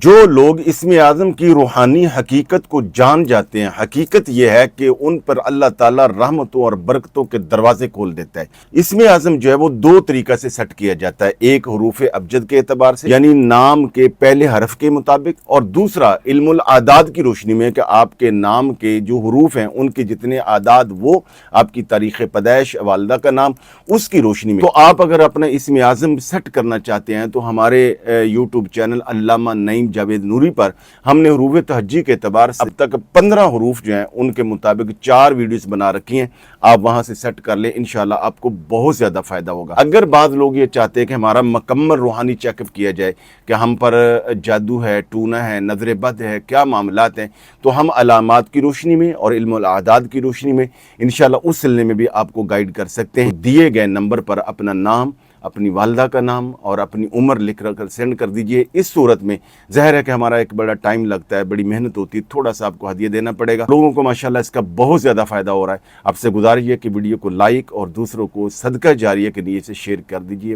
جو لوگ اسم اعظم کی روحانی حقیقت کو جان جاتے ہیں، حقیقت یہ ہے کہ ان پر اللہ تعالیٰ رحمتوں اور برکتوں کے دروازے کھول دیتا ہے۔ اسم اعظم جو ہے وہ دو طریقہ سے سیٹ کیا جاتا ہے، ایک حروف ابجد کے اعتبار سے یعنی نام کے پہلے حرف کے مطابق، اور دوسرا علم الاعداد کی روشنی میں کہ آپ کے نام کے جو حروف ہیں ان کے جتنے اعداد وہ آپ کی تاریخ پیدائش، والدہ کا نام، اس کی روشنی میں۔ تو آپ اگر اپنا اسم اعظم سیٹ کرنا چاہتے ہیں تو ہمارے یوٹیوب چینل علامہ نعیم جاوید نوری پر ہم نے حروف تہجی کے اعتبار سے اب تک 15 حروف جو ہیں ان کے مطابق 4 ویڈیوز بنا رکھی ہیں، آپ وہاں سے سیٹ کر لیں، انشاءاللہ آپ کو بہت زیادہ فائدہ ہوگا۔ اگر بعض لوگ یہ چاہتے ہیں کہ ہمارا مکمل روحانی چیک اپ کیا جائے کہ ہم پر جادو ہے، ٹونا ہے، نظر بد ہے، کیا معاملات ہیں، تو ہم علامات کی روشنی میں اور علم الاعداد کی روشنی میں انشاءاللہ اس سلسلے میں بھی آپ کو گائیڈ کر سکتے ہیں۔ دیے گئے نمبر پر اپنا نام، اپنی والدہ کا نام اور اپنی عمر لکھ کر سینڈ کر دیجئے۔ اس صورت میں ظاہر ہے کہ ہمارا ایک بڑا ٹائم لگتا ہے، بڑی محنت ہوتی ہے، تھوڑا سا آپ کو ہدیہ دینا پڑے گا۔ لوگوں کو ماشاءاللہ اس کا بہت زیادہ فائدہ ہو رہا ہے۔ آپ سے گزارش ہے کہ ویڈیو کو لائک اور دوسروں کو صدقہ جاریہ کے نیت سے شیئر کر دیجئے۔